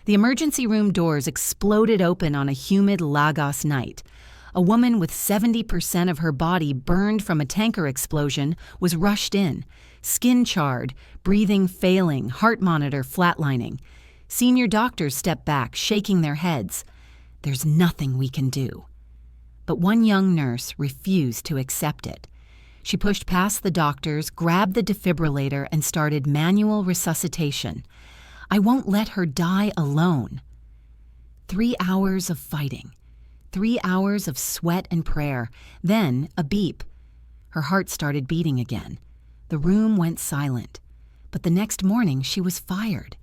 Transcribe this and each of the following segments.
The emergency room doors exploded open on a humid Lagos night. A woman with 70% of her body burned from a tanker explosion was rushed in, skin charred, breathing failing, heart monitor flatlining. Senior doctors stepped back, shaking their heads. There's nothing we can do. But one young nurse refused to accept it. She pushed past the doctors, grabbed the defibrillator, and started manual resuscitation. I won't let her die alone. 3 hours of fighting. 3 hours of sweat and prayer. Then a beep. Her heart started beating again. The room went silent. But the next morning she was fired.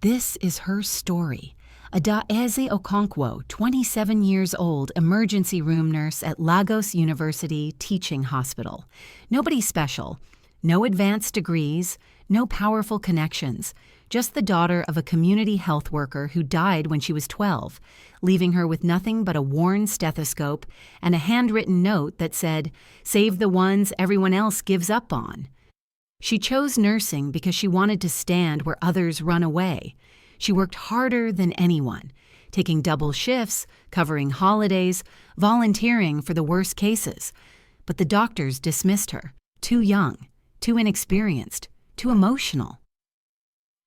This is her story. Adaeze Okonkwo, 27 years old, emergency room nurse at Lagos University Teaching Hospital. Nobody special, no advanced degrees, no powerful connections, just the daughter of a community health worker who died when she was 12, leaving her with nothing but a worn stethoscope and a handwritten note that said, "Save the ones everyone else gives up on." She chose nursing because she wanted to stand where others run away. She worked harder than anyone, taking double shifts, covering holidays, volunteering for the worst cases. But the doctors dismissed her. Too young, too inexperienced, too emotional.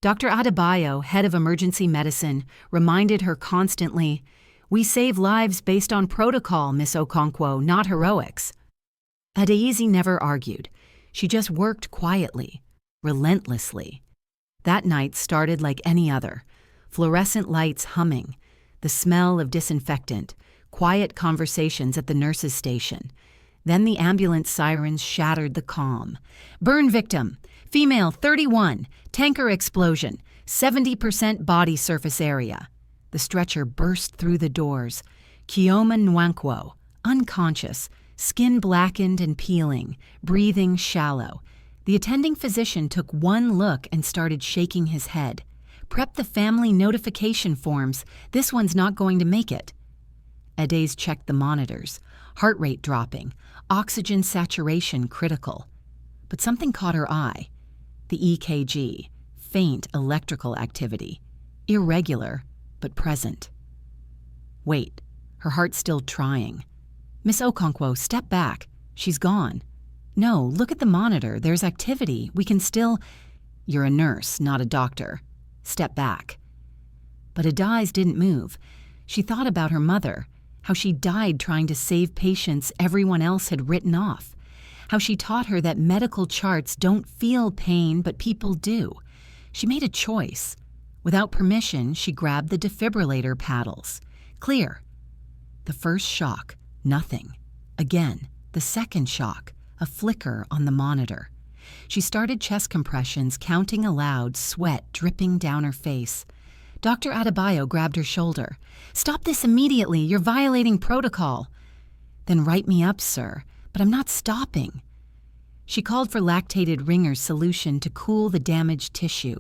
Dr. Adebayo, head of emergency medicine, reminded her constantly, "We save lives based on protocol, Miss Okonkwo, not heroics." Adaeze never argued. She just worked quietly, relentlessly. That night started like any other. Fluorescent lights humming, the smell of disinfectant, quiet conversations at the nurses' station. Then the ambulance sirens shattered the calm. "Burn victim, female 31, tanker explosion, 70% body surface area." The stretcher burst through the doors. Kioma Nwankwo, unconscious, skin blackened and peeling, breathing shallow. The attending physician took one look and started shaking his head. "Prep the family notification forms. This one's not going to make it." Adaze checked the monitors. Heart rate dropping, oxygen saturation critical. But something caught her eye. The EKG, faint electrical activity, irregular but present. Wait, her heart still trying. "Miss Okonkwo, step back. She's gone." "No, look at the monitor. There's activity. We can still—" "You're a nurse, not a doctor. Step back." But Adaze didn't move. She thought about her mother, how she died trying to save patients everyone else had written off, how she taught her that medical charts don't feel pain, but people do. She made a choice. Without permission, she grabbed the defibrillator paddles. Clear. The first shock, nothing. Again, the second shock, a flicker on the monitor. She started chest compressions, counting aloud, sweat dripping down her face. Dr. Adebayo grabbed her shoulder. "Stop this immediately. You're violating protocol." "Then write me up, sir. But I'm not stopping." She called for lactated Ringer's solution to cool the damaged tissue,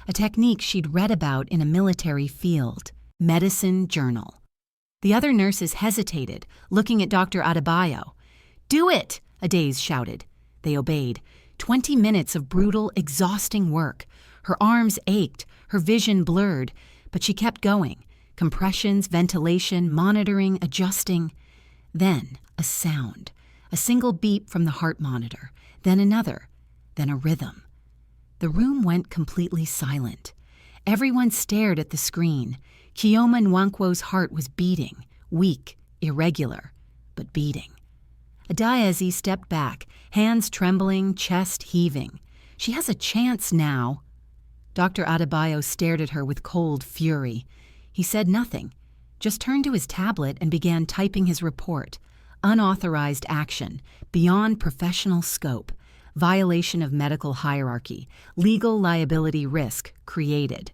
a technique she'd read about in a military field. Medicine Journal. The other nurses hesitated, looking at Dr. Adebayo. "Do it!" Adaze shouted. They obeyed. 20 minutes of brutal, exhausting work. Her arms ached, her vision blurred, but she kept going. Compressions, ventilation, monitoring, adjusting. Then a sound. A single beep from the heart monitor. Then another. Then a rhythm. The room went completely silent. Everyone stared at the screen. Kioma Nwankwo's heart was beating, weak, irregular, but beating. Adaeze stepped back, hands trembling, chest heaving. She has a chance now. Dr. Adebayo stared at her with cold fury. He said nothing, just turned to his tablet and began typing his report. Unauthorized action, beyond professional scope, violation of medical hierarchy, legal liability risk created.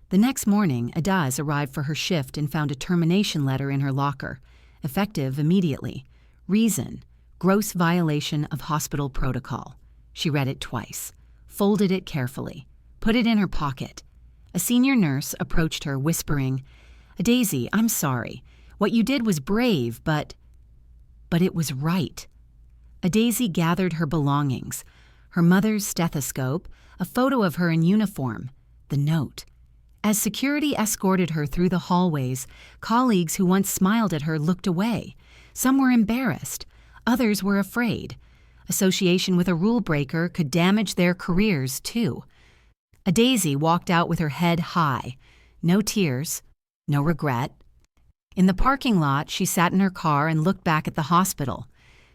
The next morning, Adaze arrived for her shift and found a termination letter in her locker, effective immediately. Reason: gross violation of hospital protocol. She read it twice, folded it carefully, put it in her pocket. A senior nurse approached her, whispering, "Adaze, I'm sorry. What you did was brave, but it was right." Adaze gathered her belongings, her mother's stethoscope, a photo of her in uniform, the note. As security escorted her through the hallways, colleagues who once smiled at her looked away. Some were embarrassed, others were afraid. Association with a rule breaker could damage their careers, too. Daisy walked out with her head high. No tears, no regret. In the parking lot, she sat in her car and looked back at the hospital.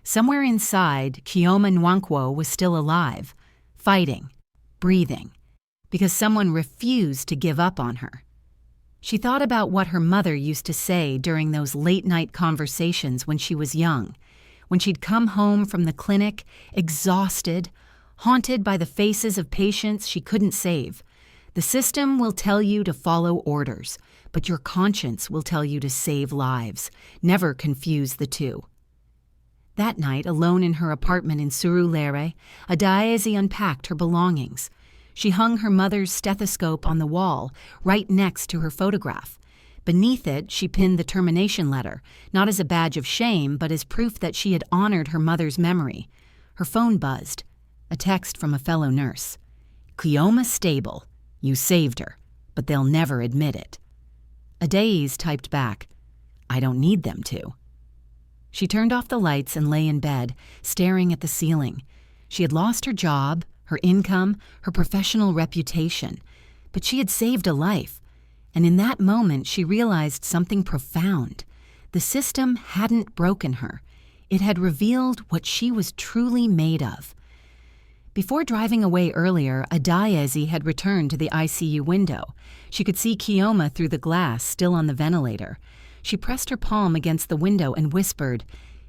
Somewhere inside, Kioma Nwankwo was still alive, fighting, breathing, because someone refused to give up on her. She thought about what her mother used to say during those late-night conversations when she was young, when she'd come home from the clinic, exhausted, haunted by the faces of patients she couldn't save. The system will tell you to follow orders, but your conscience will tell you to save lives. Never confuse the two. That night, alone in her apartment in Surulere, Adaeze unpacked her belongings. She hung her mother's stethoscope on the wall, right next to her photograph. Beneath it, she pinned the termination letter, not as a badge of shame, but as proof that she had honored her mother's memory. Her phone buzzed. A text from a fellow nurse. "Kioma stable. You saved her, but they'll never admit it." Adaeze typed back, "I don't need them to." She turned off the lights and lay in bed, staring at the ceiling. She had lost her job, her income, her professional reputation, but she had saved a life. And in that moment, she realized something profound. The system hadn't broken her. It had revealed what she was truly made of. Before driving away earlier, Adaeze had returned to the ICU window. She could see Kioma through the glass, still on the ventilator. She pressed her palm against the window and whispered,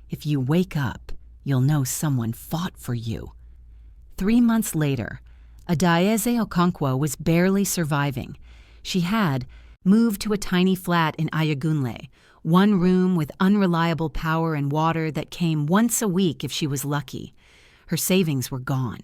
"If you wake up, you'll know someone fought for you." 3 months later, Adaeze Okonkwo was barely surviving. She had moved to a tiny flat in Ayagunle, one room with unreliable power and water that came once a week if she was lucky. Her savings were gone.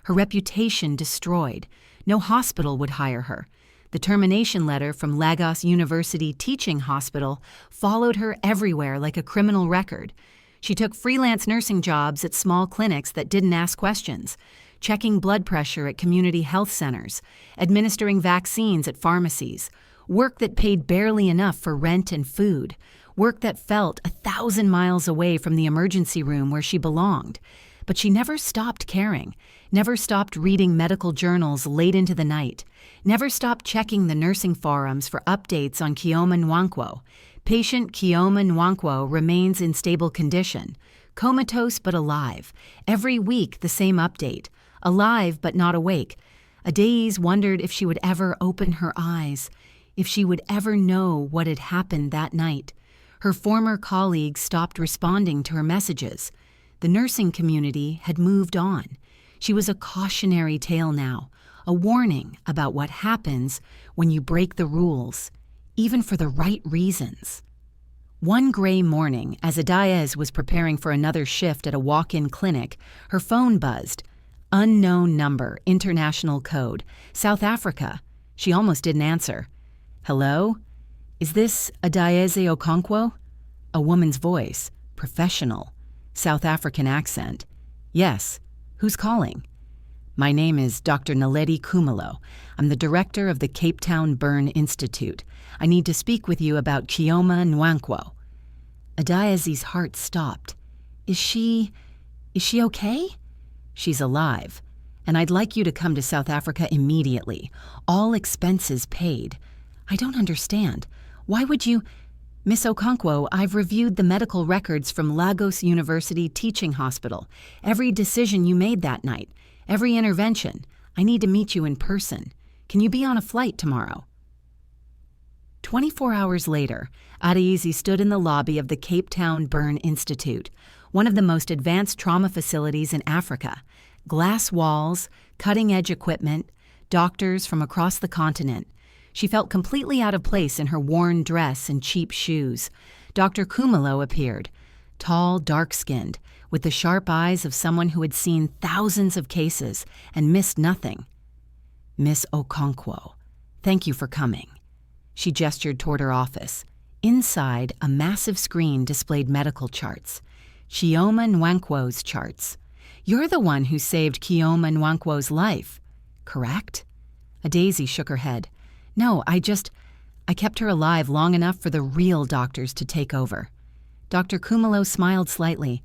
Her reputation destroyed. No hospital would hire her. The termination letter from Lagos University Teaching Hospital followed her everywhere like a criminal record. She took freelance nursing jobs at small clinics that didn't ask questions, checking blood pressure at community health centers, administering vaccines at pharmacies, work that paid barely enough for rent and food, work that felt 1,000 miles away from the emergency room where she belonged. But she never stopped caring, never stopped reading medical journals late into the night, never stopped checking the nursing forums for updates on Kioma Nwankwo. Patient Kioma Nwankwo remains in stable condition, comatose but alive. Every week the same update, alive but not awake. Adaeze wondered if she would ever open her eyes, if she would ever know what had happened that night. Her former colleagues stopped responding to her messages. The nursing community had moved on. She was a cautionary tale now, a warning about what happens when you break the rules, even for the right reasons. One gray morning, as Adaeze was preparing for another shift at a walk-in clinic, her phone buzzed. Unknown number, international code, South Africa. She almost didn't answer. "Hello? Is this Adaeze Okonkwo?" A woman's voice, professional, South African accent. "Yes. Who's calling?" "My name is Dr. Naledi Kumalo. I'm the director of the Cape Town Burn Institute. I need to speak with you about Kioma Nwankwo." Adaeze's heart stopped. Is she okay?" "She's alive, and I'd like you to come to South Africa immediately. All expenses paid." "I don't understand. Why would you—" "Miss Okonkwo, I've reviewed the medical records from Lagos University Teaching Hospital. Every decision you made that night, every intervention. I need to meet you in person. Can you be on a flight tomorrow?" 24 hours later, Adaeze stood in the lobby of the Cape Town Burn Institute, one of the most advanced trauma facilities in Africa. Glass walls, cutting-edge equipment, doctors from across the continent. She felt completely out of place in her worn dress and cheap shoes. Dr. Kumalo appeared, tall, dark-skinned, with the sharp eyes of someone who had seen thousands of cases and missed nothing. "Miss Okonkwo, thank you for coming." She gestured toward her office. Inside, a massive screen displayed medical charts. Kioma Nwankwo's charts. "You're the one who saved Kioma Nwankwo's life, correct?" Adaeze shook her head. No, I kept her alive long enough for the real doctors to take over. Dr. Kumalo smiled slightly.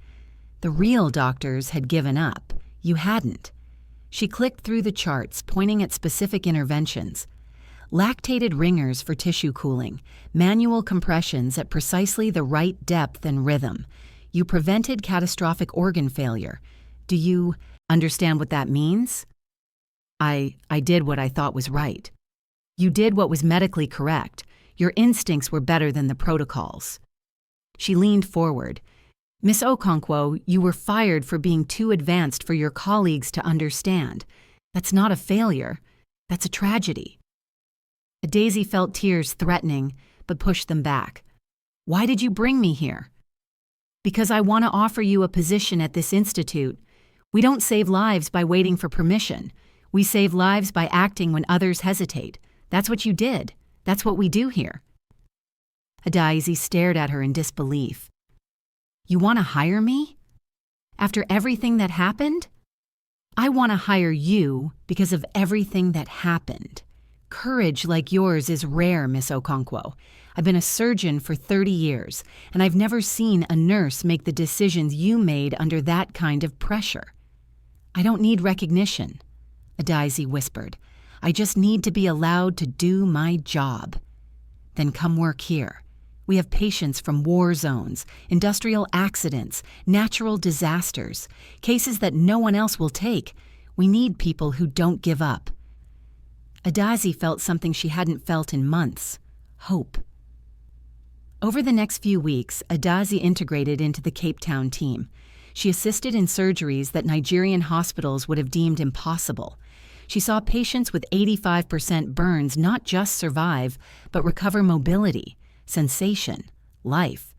The real doctors had given up. You hadn't. She clicked through the charts, pointing at specific interventions. Lactated ringers for tissue cooling, manual compressions at precisely the right depth and rhythm. You prevented catastrophic organ failure. Do you understand what that means? I did what I thought was right. You did what was medically correct. Your instincts were better than the protocols. She leaned forward. Miss Okonkwo, you were fired for being too advanced for your colleagues to understand. That's not a failure. That's a tragedy. Daisy felt tears threatening, but pushed them back. Why did you bring me here? Because I want to offer you a position at this institute. We don't save lives by waiting for permission. We save lives by acting when others hesitate. That's what you did. That's what we do here. Daisy stared at her in disbelief. You want to hire me? After everything that happened? I want to hire you because of everything that happened. Courage like yours is rare, Miss Okonkwo. I've been a surgeon for 30 years, and I've never seen a nurse make the decisions you made under that kind of pressure. I don't need recognition, Daisy whispered. I just need to be allowed to do my job. Then come work here. We have patients from war zones, industrial accidents, natural disasters, cases that no one else will take. We need people who don't give up. Daisy felt something she hadn't felt in months: hope. Over the next few weeks, Daisy integrated into the Cape Town team. She assisted in surgeries that Nigerian hospitals would have deemed impossible. She saw patients with 85% burns not just survive, but recover mobility, sensation, life.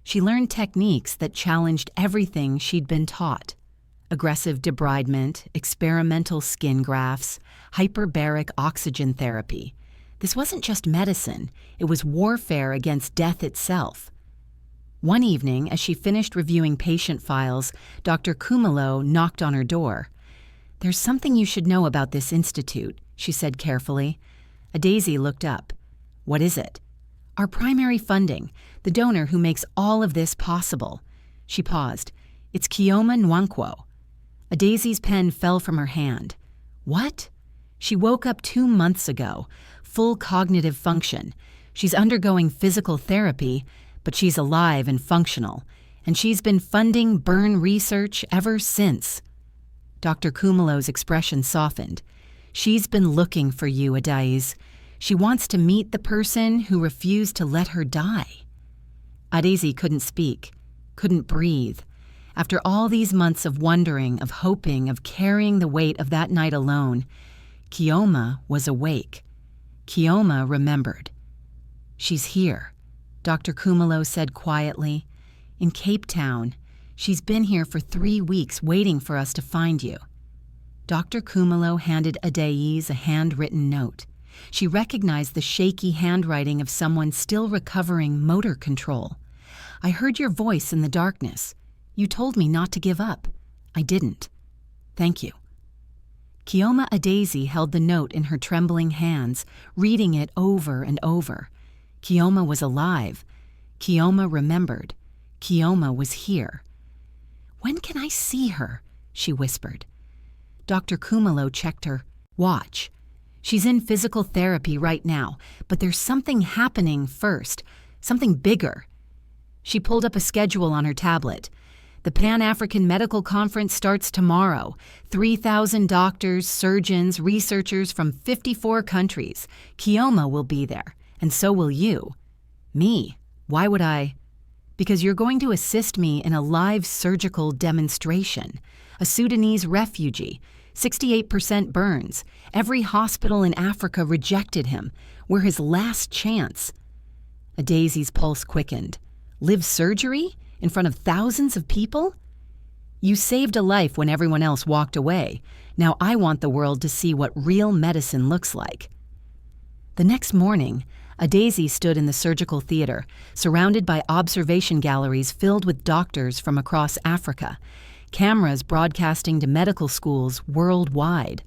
She learned techniques that challenged everything she'd been taught: aggressive debridement, experimental skin grafts, hyperbaric oxygen therapy. This wasn't just medicine, it was warfare against death itself. One evening, as she finished reviewing patient files, Dr. Kumalo knocked on her door. There's something you should know about this institute, she said carefully. Daisy looked up. What is it? Our primary funding, the donor who makes all of this possible. She paused. It's Kioma Nwankwo. Daisy's pen fell from her hand. What? She woke up 2 months ago, full cognitive function. She's undergoing physical therapy, but she's alive and functional, and she's been funding burn research ever since. Dr. Kumalo's expression softened. She's been looking for you, Adais. She wants to meet the person who refused to let her die. Daisy couldn't speak, couldn't breathe. After all these months of wondering, of hoping, of carrying the weight of that night alone, Kioma was awake. Kioma remembered. She's here, Dr. Kumalo said quietly. In Cape Town. She's been here for 3 weeks waiting for us to find you. Dr. Kumalo handed Adais a handwritten note. She recognized the shaky handwriting of someone still recovering motor control. I heard your voice in the darkness. You told me not to give up. I didn't. Thank you. Kioma Adesi held the note in her trembling hands, reading it over and over. Kioma was alive. Kioma remembered. Kioma was here. When can I see her? She whispered. Dr. Kumalo checked her. Watch. She's in physical therapy right now, but there's something happening first, something bigger. She pulled up a schedule on her tablet. The Pan-African Medical Conference starts tomorrow. 3,000 doctors, surgeons, researchers from 54 countries. Kioma will be there, and so will you. Me? Why would I? Because you're going to assist me in a live surgical demonstration. A Sudanese refugee, 68% burns. Every hospital in Africa rejected him. We're his last chance. Adesi's pulse quickened. Live surgery? In front of thousands of people? You saved a life when everyone else walked away. Now I want the world to see what real medicine looks like. The next morning, Adesi stood in the surgical theater, surrounded by observation galleries filled with doctors from across Africa, cameras broadcasting to medical schools worldwide.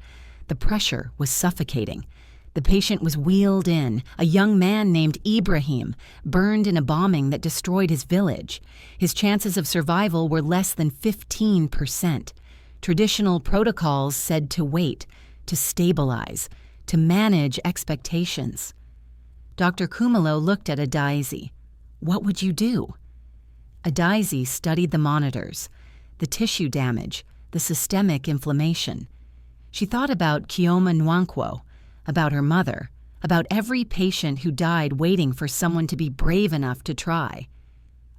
The pressure was suffocating. The patient was wheeled in, a young man named Ibrahim, burned in a bombing that destroyed his village. His chances of survival were less than 15%. Traditional protocols said to wait, to stabilize, to manage expectations. Dr. Kumalo looked at Adaisi. What would you do? Adaisi studied the monitors, the tissue damage, the systemic inflammation. She thought about Kioma Nwankwo, about her mother, about every patient who died waiting for someone to be brave enough to try.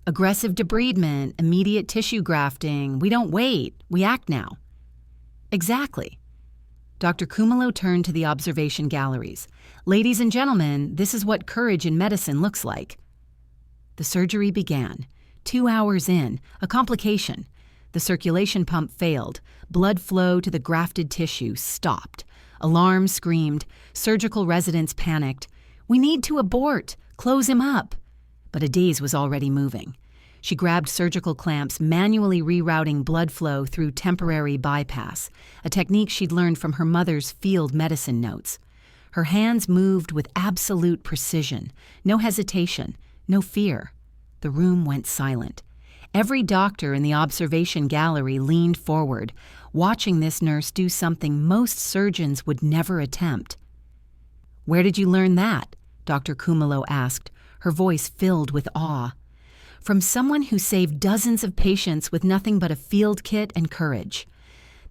Aggressive debridement, immediate tissue grafting, we don't wait, we act now. Exactly. Dr. Kumalo turned to the observation galleries. Ladies and gentlemen, this is what courage in medicine looks like. The surgery began. 2 hours in, a complication. The circulation pump failed. Blood flow to the grafted tissue stopped. Alarm screamed. Surgical residents panicked. We need to abort. Close him up. But Adaise was already moving. She grabbed surgical clamps, manually rerouting blood flow through temporary bypass, a technique she'd learned from her mother's field medicine notes. Her hands moved with absolute precision, no hesitation, no fear. The room went silent. Every doctor in the observation gallery leaned forward, watching this nurse do something most surgeons would never attempt. "Where did you learn that?" Dr. Kumalo asked, her voice filled with awe. From someone who saved dozens of patients with nothing but a field kit and courage.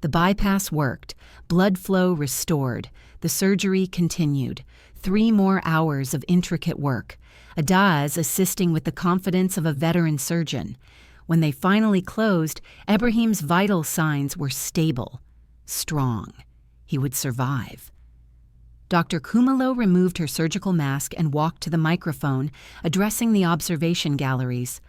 The bypass worked, blood flow restored, the surgery continued. 3 more hours of intricate work. Adaise assisting with the confidence of a veteran surgeon. When they finally closed, Ibrahim's vital signs were stable, strong. He would survive. Dr. Kumalo removed her surgical mask and walked to the microphone, addressing the observation galleries.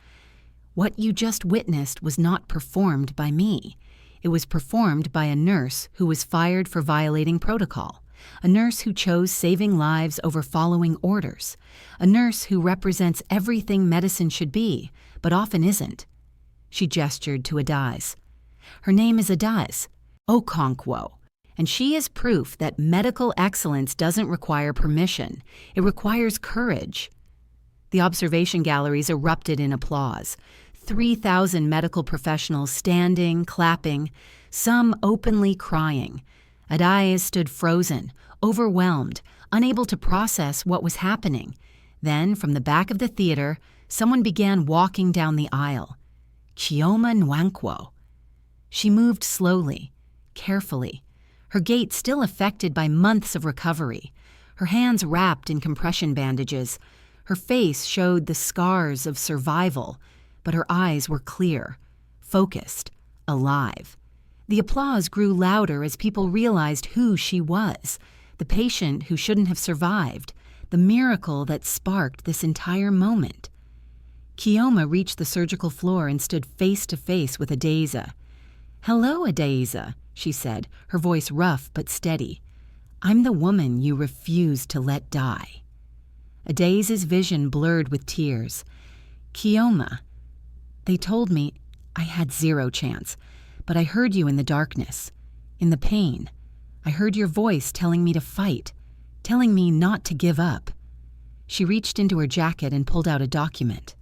What you just witnessed was not performed by me. It was performed by a nurse who was fired for violating protocol. A nurse who chose saving lives over following orders. A nurse who represents everything medicine should be, but often isn't. She gestured to Adaise. Her name is Adaise Okonkwo, and she is proof that medical excellence doesn't require permission. It requires courage. The observation galleries erupted in applause. 3,000 medical professionals standing, clapping, some openly crying. Adaise stood frozen, overwhelmed, unable to process what was happening. Then, from the back of the theater, someone began walking down the aisle. Kioma Nwankwo. She moved slowly, carefully, her gait still affected by months of recovery, her hands wrapped in compression bandages. Her face showed the scars of survival, but her eyes were clear, focused, alive. The applause grew louder as people realized who she was, the patient who shouldn't have survived, the miracle that sparked this entire moment. Kioma reached the surgical floor and stood face to face with Adaise. "Hello, Adaise," she said, her voice rough but steady. "I'm the woman you refused to let die." Adaise's vision blurred with tears. "Kioma, they told me I had 0 chance. But I heard you in the darkness, in the pain. I heard your voice telling me to fight, telling me not to give up." She reached into her jacket and pulled out a document.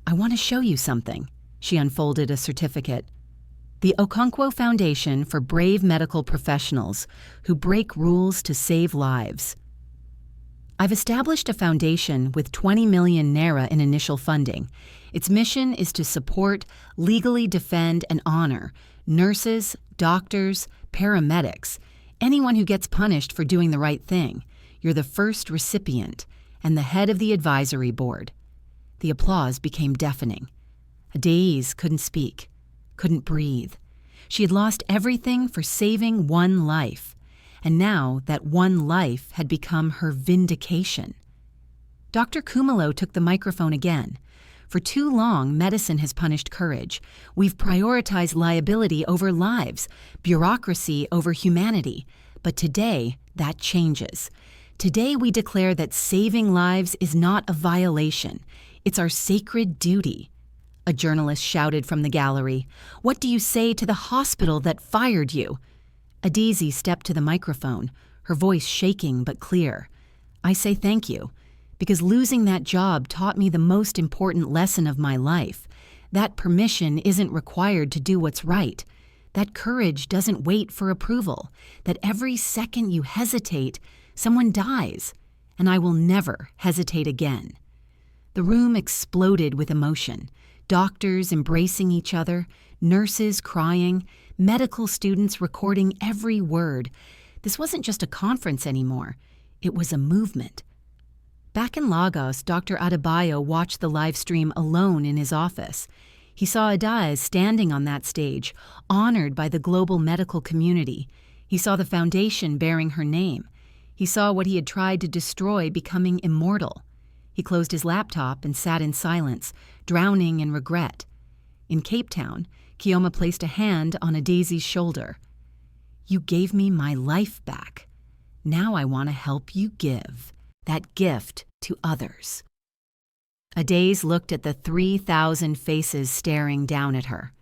"I want to show you something." She unfolded a certificate. "The Okonkwo Foundation for Brave Medical Professionals who break rules to save lives. I've established a foundation with 20 million naira in initial funding. Its mission is to support, legally defend, and honor nurses, doctors, paramedics, anyone who gets punished for doing the right thing. You're the first recipient and the head of the advisory board." The applause became deafening. Adaise couldn't speak, couldn't breathe. She had lost everything for saving one life, and now that one life had become her vindication. Dr. Kumalo took the microphone again. "For too long, medicine has punished courage. We've prioritized liability over lives, bureaucracy over humanity. But today, that changes. Today, we declare that saving lives is not a violation. It's our sacred duty." A journalist shouted from the gallery. "What do you say to the hospital that fired you?" Adaise stepped to the microphone, her voice shaking but clear. I say thank you, because losing that job taught me the most important lesson of my life. That permission isn't required to do what's right. That courage doesn't wait for approval. That every second you hesitate, someone dies. And I will never hesitate again. The room exploded with emotion. Doctors embracing each other, nurses crying, medical students recording every word. This wasn't just a conference anymore. It was a movement. Back in Lagos, Dr. Adebayo watched the live stream alone in his office. He saw Adaez standing on that stage, honored by the global medical community. He saw the foundation bearing her name. He saw what he had tried to destroy becoming immortal. He closed his laptop and sat in silence, drowning in regret. In Cape Town, Kioma placed a hand on Adaisy's shoulder. "You gave me my life back. Now I want to help you give that gift to others." Adaiz looked at the 3,000 faces staring down at her.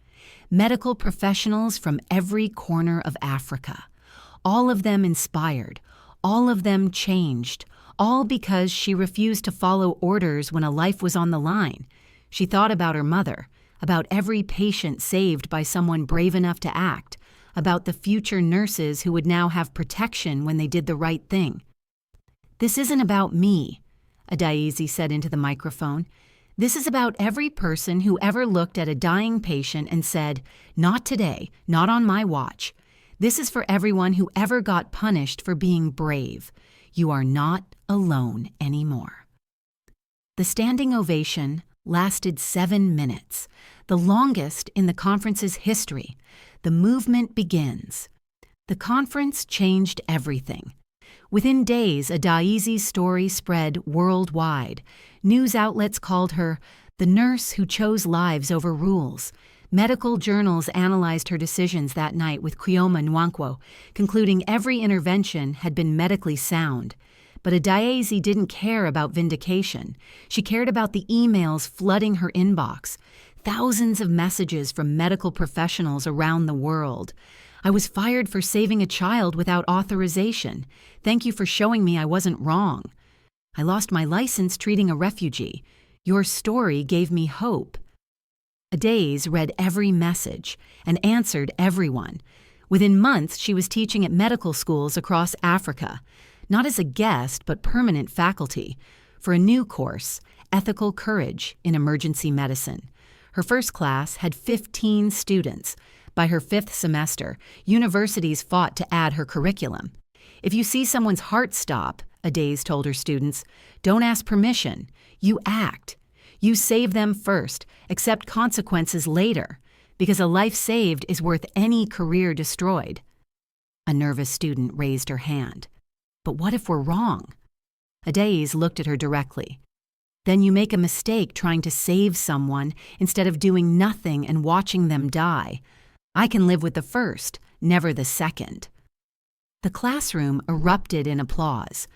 Medical professionals from every corner of Africa. All of them inspired, all of them changed, all because she refused to follow orders when a life was on the line. She thought about her mother, about every patient saved by someone brave enough to act, about the future nurses who would now have protection when they did the right thing. "This isn't about me," Adaizi said into the microphone. "This is about every person who ever looked at a dying patient and said, 'Not today, not on my watch.' This is for everyone who ever got punished for being brave. You are not alone anymore." The standing ovation lasted 7 minutes, the longest in the conference's history. The movement begins. The conference changed everything. Within days, Adaizi's story spread worldwide. News outlets called her the nurse who chose lives over rules. Medical journals analyzed her decisions that night with Kioma Nwankwo, concluding every intervention had been medically sound. But Adaizi didn't care about vindication. She cared about the emails flooding her inbox. Thousands of messages from medical professionals around the world. "I was fired for saving a child without authorization. Thank you for showing me I wasn't wrong. I lost my license treating a refugee. Your story gave me hope." Adaiz read every message and answered everyone. Within months, she was teaching at medical schools across Africa, not as a guest but permanent faculty, for a new course, Ethical Courage in Emergency Medicine. Her first class had 15 students. By her 5th semester, universities fought to add her curriculum. "If you see someone's heart stop," Adaiz told her students, "don't ask permission. You act. You save them first, accept consequences later, because a life saved is worth any career destroyed." A nervous student raised her hand. "But what if we're wrong?" Adaiz looked at her directly. "Then you make a mistake trying to save someone instead of doing nothing and watching them die. I can live with the first, never the second." The classroom erupted in applause.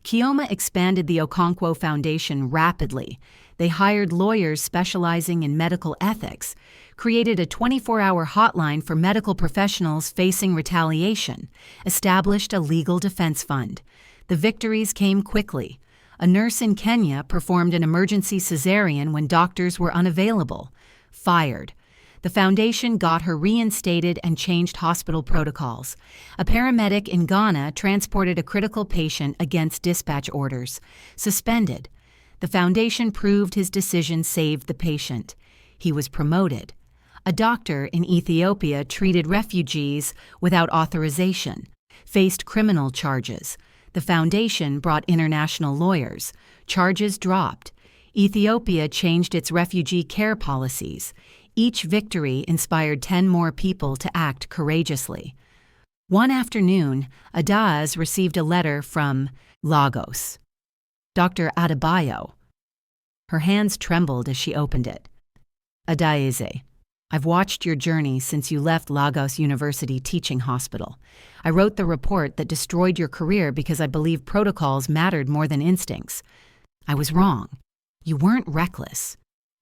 Kioma expanded the Okonkwo Foundation rapidly. They hired lawyers specializing in medical ethics, created a 24-hour hotline for medical professionals facing retaliation, established a legal defense fund. The victories came quickly. A nurse in Kenya performed an emergency cesarean when doctors were unavailable. Fired. The foundation got her reinstated and changed hospital protocols. A paramedic in Ghana transported a critical patient against dispatch orders. Suspended. The foundation proved his decision saved the patient. He was promoted. A doctor in Ethiopia treated refugees without authorization, faced criminal charges. The foundation brought international lawyers. Charges dropped. Ethiopia changed its refugee care policies. Each victory inspired 10 more people to act courageously. One afternoon, Adaiz received a letter from Lagos. Dr. Adebayo. Her hands trembled as she opened it. "Adaize, I've watched your journey since you left Lagos University Teaching Hospital. I wrote the report that destroyed your career because I believed protocols mattered more than instincts. I was wrong. You weren't reckless.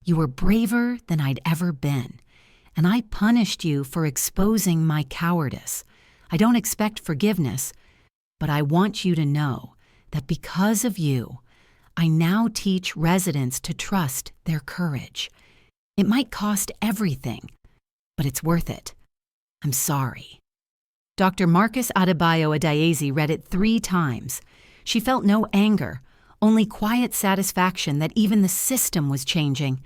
You were braver than I'd ever been, and I punished you for exposing my cowardice. I don't expect forgiveness, but I want you to know that because of you, I now teach residents to trust their courage. It might cost everything, but it's worth it. I'm sorry." Dr. Marcus Adebayo Adaeze read it 3 times. She felt no anger, only quiet satisfaction that even the system was changing.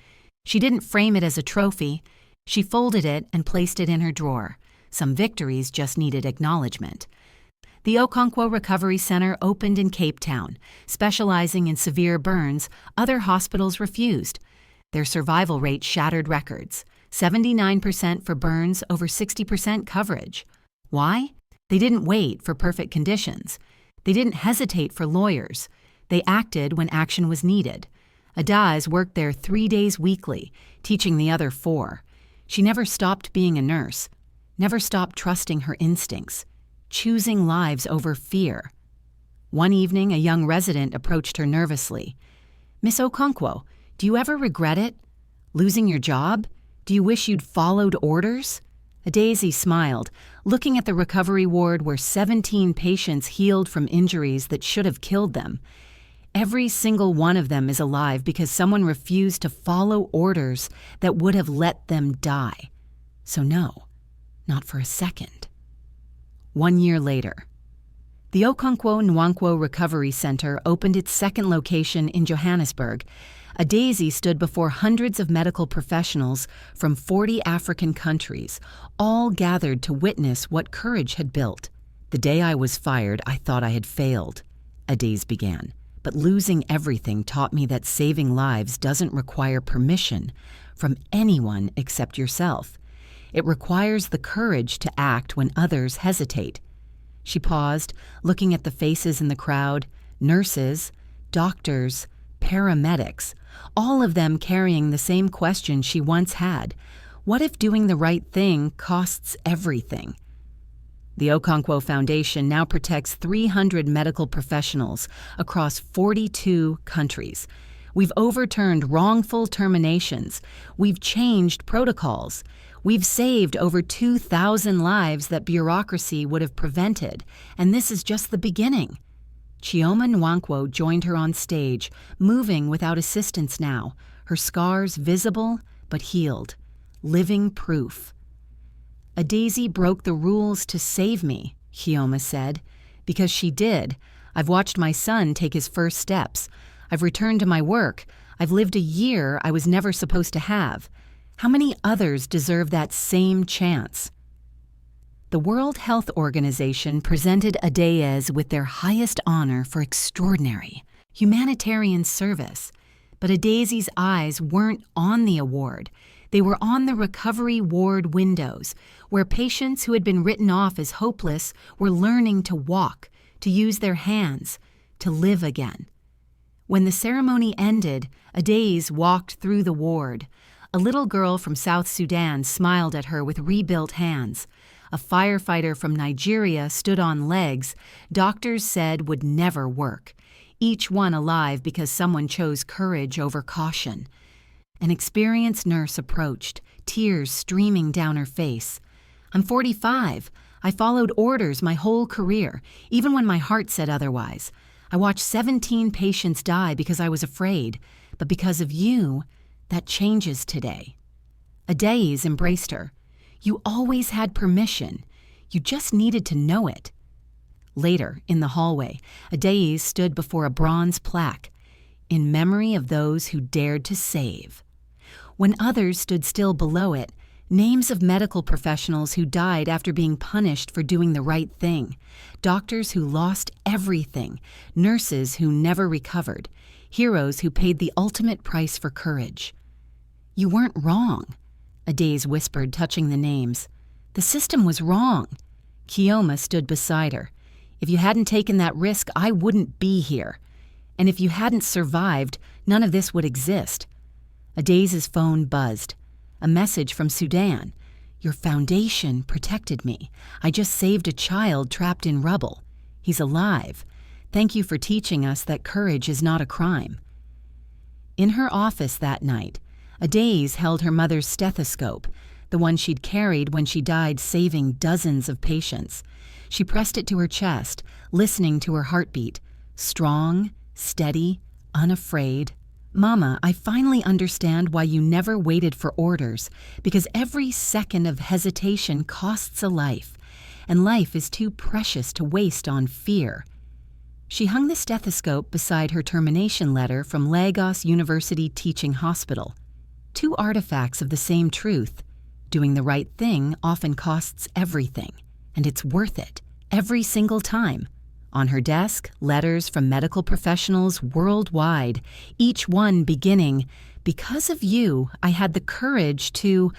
She didn't frame it as a trophy. She folded it and placed it in her drawer. Some victories just needed acknowledgement. The Okonkwo Recovery Center opened in Cape Town. Specializing in severe burns, other hospitals refused. Their survival rate shattered records. 79% for burns, over 60% coverage. Why? They didn't wait for perfect conditions. They didn't hesitate for lawyers. They acted when action was needed. Adaeze worked there 3 days weekly, teaching the other 4. She never stopped being a nurse, never stopped trusting her instincts, choosing lives over fear. One evening, a young resident approached her nervously. "Miss Okonkwo, do you ever regret it? Losing your job? Do you wish you'd followed orders?" Adaeze smiled, looking at the recovery ward where 17 patients healed from injuries that should have killed them. Every single one of them is alive because someone refused to follow orders that would have let them die. So no, not for a second. 1 year later, the Okonkwo Nwankwo Recovery Center opened its second location in Johannesburg. Adaeze stood before hundreds of medical professionals from 40 African countries, all gathered to witness what courage had built. "The day I was fired, I thought I had failed," Adaeze began. "But losing everything taught me that saving lives doesn't require permission from anyone except yourself. It requires the courage to act when others hesitate." She paused, looking at the faces in the crowd, nurses, doctors, paramedics, all of them carrying the same question she once had. What if doing the right thing costs everything? The Okonkwo Foundation now protects 300 medical professionals across 42 countries. We've overturned wrongful terminations. We've changed protocols. We've saved over 2,000 lives that bureaucracy would have prevented, and this is just the beginning. Chioma Nwankwo joined her on stage, moving without assistance now, her scars visible but healed, living proof. "Adaeze broke the rules to save me," Chioma said. "Because she did. I've watched my son take his first steps. I've returned to my work. I've lived a year I was never supposed to have. How many others deserve that same chance?" The World Health Organization presented Adaeze with their highest honor for extraordinary humanitarian service. But Adaeze's eyes weren't on the award. They were on the recovery ward windows, where patients who had been written off as hopeless were learning to walk, to use their hands, to live again. When the ceremony ended, Adaeze walked through the ward. A little girl from South Sudan smiled at her with rebuilt hands. A firefighter from Nigeria stood on legs doctors said would never work, each one alive because someone chose courage over caution. An experienced nurse approached, tears streaming down her face. "I'm 45. I followed orders my whole career, even when my heart said otherwise. I watched 17 patients die because I was afraid, but because of you, that changes today." Adaeze embraced her. "You always had permission. You just needed to know it." Later, in the hallway, Adaeze stood before a bronze plaque, "In memory of those who dared to save." When others stood still below it, names of medical professionals who died after being punished for doing the right thing, doctors who lost everything, nurses who never recovered, heroes who paid the ultimate price for courage. "You weren't wrong," Adaeze whispered, touching the names. "The system was wrong." Chioma stood beside her. "If you hadn't taken that risk, I wouldn't be here. And if you hadn't survived, none of this would exist." Adaeze's phone buzzed. A message from Sudan. "Your foundation protected me. I just saved a child trapped in rubble. He's alive. Thank you for teaching us that courage is not a crime." In her office that night, Adaeze held her mother's stethoscope, the one she'd carried when she died saving dozens of patients. She pressed it to her chest, listening to her heartbeat, Strong, steady, unafraid. Mama, I finally understand why you never waited for orders, because every second of hesitation costs a life, and life is too precious to waste on fear. She hung the stethoscope beside her termination letter from Lagos University Teaching Hospital. Two artifacts of the same truth. Doing the right thing often costs everything, and it's worth it, every single time. On her desk, letters from medical professionals worldwide, each one beginning, "Because of you, I had the courage to..."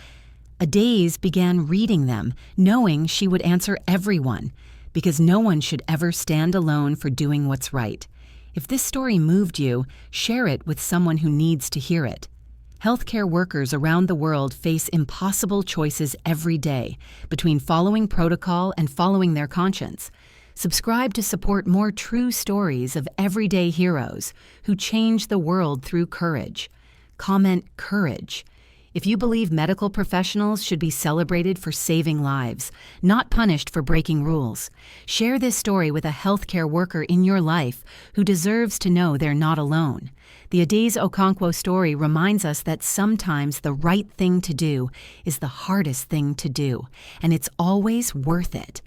Adaze began reading them, knowing she would answer everyone, because no one should ever stand alone for doing what's right. If this story moved you, share it with someone who needs to hear it. Healthcare workers around the world face impossible choices every day between following protocol and following their conscience. Subscribe to support more true stories of everyday heroes who change the world through courage. Comment courage. If you believe medical professionals should be celebrated for saving lives, not punished for breaking rules, share this story with a healthcare worker in your life who deserves to know they're not alone. The Adaze Okonkwo story reminds us that sometimes the right thing to do is the hardest thing to do, and it's always worth it.